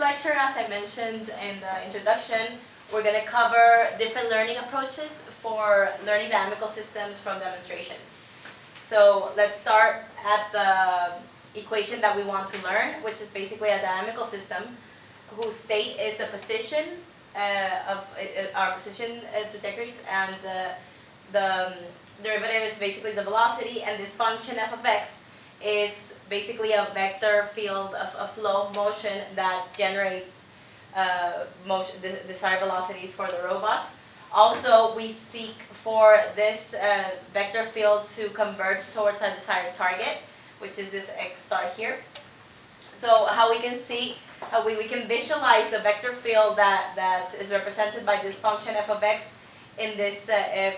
Lecture, as I mentioned in the introduction, we're going to cover different learning approaches for learning dynamical systems from demonstrations. So let's start at the equation that we want to learn, which is basically a dynamical system whose state is the position of our position trajectories, and the derivative is basically the velocity, and this function f of x is basically a vector field of flow motion that generates the desired velocities for the robots. Also, we seek for this vector field to converge towards a desired target, which is this x star here. So how we can see, how we can visualize the vector field that is represented by this function f of x in this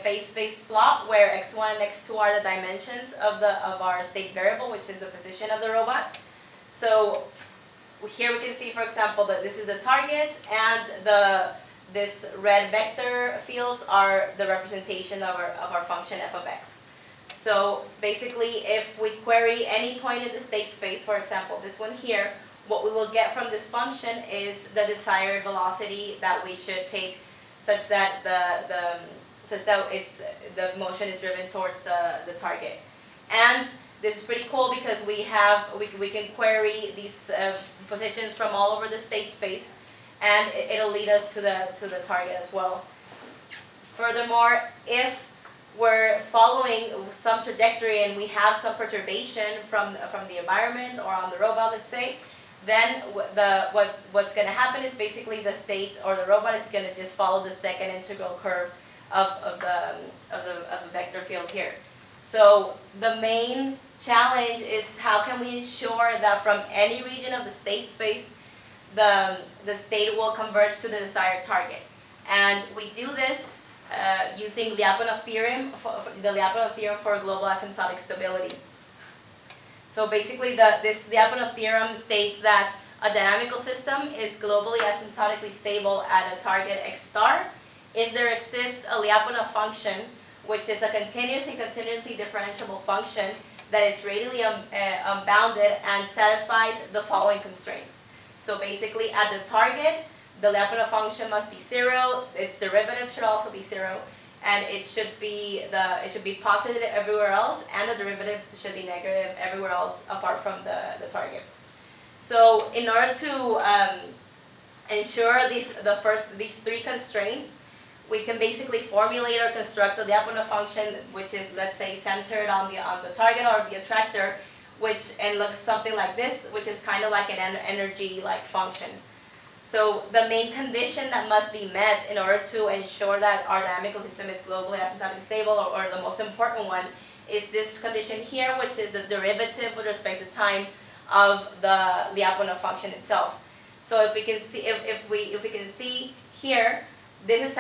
phase space plot, where x1 and x2 are the dimensions of our state variable, which is the position of the robot. So here we can see, for example, that this is the target, and this red vector fields are the representation of our function f of x. So basically, if we query any point in the state space, for example, this one here, what we will get from this function is the desired velocity that we should take, such that the motion is driven towards the target. And this is pretty cool because we can query these positions from all over the state space, and it'll lead us to the target as well. Furthermore, if we're following some trajectory and we have some perturbation from the environment or on the robot, let's say, then what's going to happen is basically the state or the robot is going to just follow the second integral curve of the vector field here. So the main challenge is how can we ensure that from any region of the state space the state will converge to the desired target. And we do this using Lyapunov theorem, the Lyapunov theorem for global asymptotic stability. So basically, this Lyapunov theorem states that a dynamical system is globally asymptotically stable at a target x star if there exists a Lyapunov function, which is a continuous and continuously differentiable function that is radially unbounded and satisfies the following constraints. So basically, at the target, the Lyapunov function must be 0, its derivative should also be 0, and it should be positive everywhere else, and the derivative should be negative everywhere else apart from the target. So in order to ensure these three constraints, we can basically formulate or construct the Lyapunov function, which is, let's say, centered on the target or the attractor, and looks something like this, which is kind of like an energy-like function. So the main condition that must be met in order to ensure that our dynamical system is globally asymptotically stable, or the most important one, is this condition here, which is the derivative with respect to time of the Lyapunov function itself. So if we can see, if we can see here, this is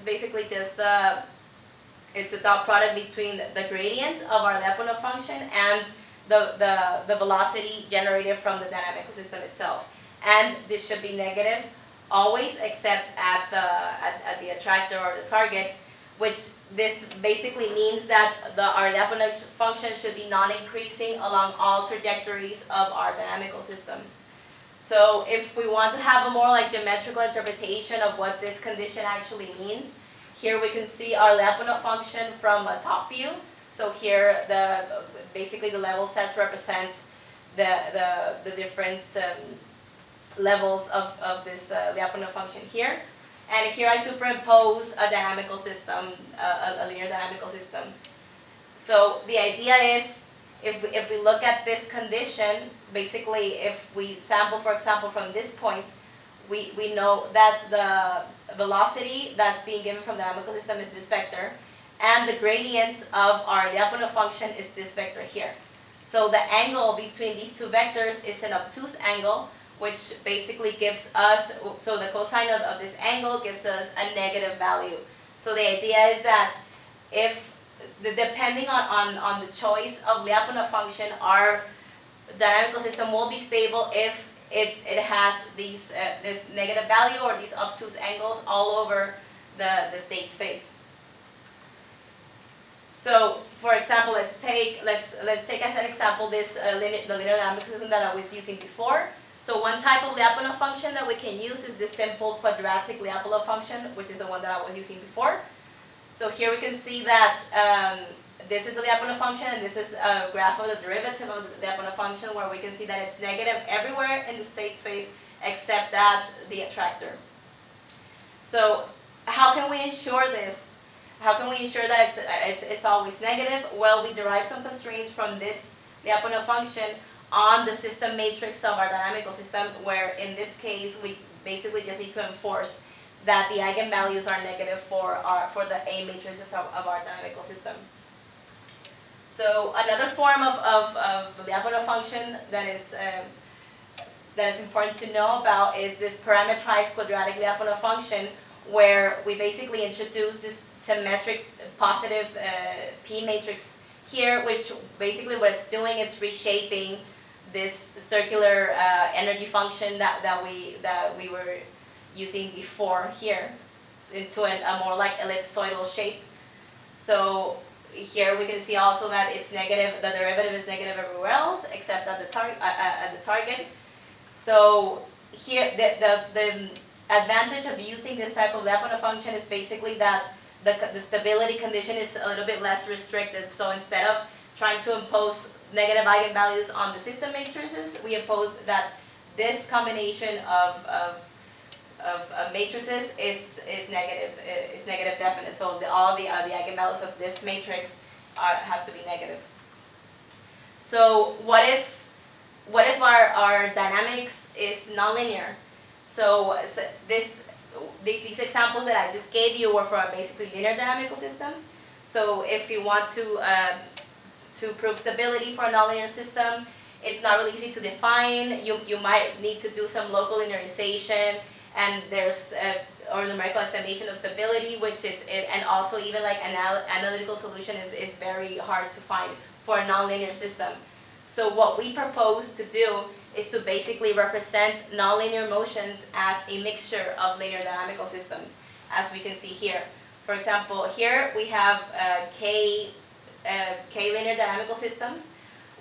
basically just it's a dot product between the gradient of our Lyapunov function and the velocity generated from the dynamical system itself. And this should be negative always, except at the attractor or the target, which this basically means that our Lyapunov function should be non-increasing along all trajectories of our dynamical system. So if we want to have a more like geometrical interpretation of what this condition actually means, here we can see our Lyapunov function from a top view. So here basically the level sets represent the different levels of this Lyapunov function here. And here I superimpose a dynamical system, a linear dynamical system. So the idea is, if we look at this condition, basically if we sample, for example, from this point, we know that the velocity that's being given from the dynamical system is this vector, and the gradient of our Lyapunov function is this vector here. So the angle between these two vectors is an obtuse angle, which basically gives us, so the cosine of this angle gives us a negative value. So the idea is that depending on the choice of Lyapunov function, our dynamical system will be stable if it has this negative value or these obtuse angles all over the state space. So, for example, let's take as an example the linear dynamical system that I was using before. So one type of Lyapunov function that we can use is this simple quadratic Lyapunov function, which is the one that I was using before. So here we can see that this is the Lyapunov function, and this is a graph of the derivative of the Lyapunov function, where we can see that it's negative everywhere in the state space except at the attractor. So how can we ensure this? How can we ensure that it's always negative? Well, we derive some constraints from this Lyapunov function on the system matrix of our dynamical system, where in this case we basically just need to enforce that the eigenvalues are negative for the A matrices of our dynamical system. So another form of the Lyapunov function that is important to know about is this parametrized quadratic Lyapunov function, where we basically introduce this symmetric positive P matrix here, which basically what it's doing is reshaping this circular energy function that we were using before here into a more like ellipsoidal shape. So here we can see also that it's negative, the derivative is negative everywhere else except at the target. So here the advantage of using this type of Lyapunov function is basically that the stability condition is a little bit less restricted. So instead of trying to impose negative eigenvalues on the system matrices, we impose that this combination of matrices is negative definite. So all the eigenvalues of this matrix have to be negative. So what if our dynamics is nonlinear? So these examples that I just gave you were for basically linear dynamical systems. So if you want to prove stability for a nonlinear system, it's not really easy to define. You might need to do some local linearization, and there's or numerical estimation of stability, which is and also even like analytical solution is very hard to find for a nonlinear system. So what we propose to do is to basically represent nonlinear motions as a mixture of linear dynamical systems, as we can see here. For example, here we have K linear dynamical systems,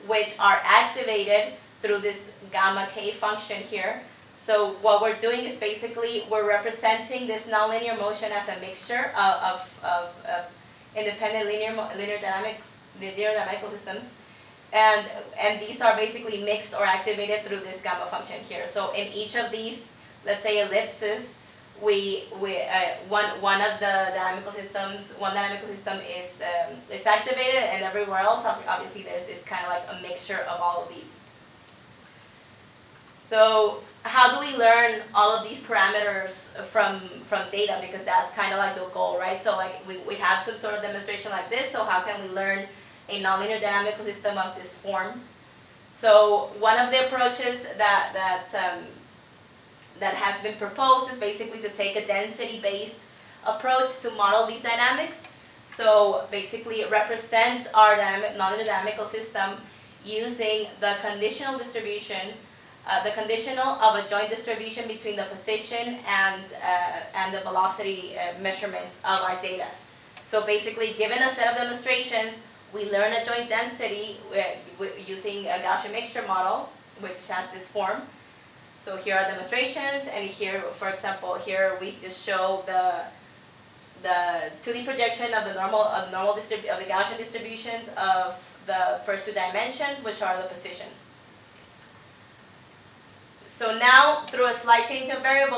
which are activated through this gamma K function here. So what we're doing is basically we're representing this nonlinear motion as a mixture of independent linear dynamical systems. And these are basically mixed or activated through this gamma function here. So in each of these, let's say ellipses, one dynamical system is activated, and everywhere else obviously there's kind of like a mixture of all of these. So how do we learn all of these parameters from data? Because that's kind of like the goal, right? So like we have some sort of demonstration like this. So how can we learn a nonlinear dynamical system of this form? So one of the approaches that has been proposed is basically to take a density-based approach to model these dynamics. So basically it represents our nonlinear dynamical system using the conditional distribution, the conditional of a joint distribution between the position and the velocity measurements of our data. So basically, given a set of demonstrations, we learn a joint density using a Gaussian mixture model, which has this form. So here are demonstrations, and here, for example, here we just show the 2D projection of the the Gaussian distributions of the first two dimensions, which are the position. So now, through a slight change of variable,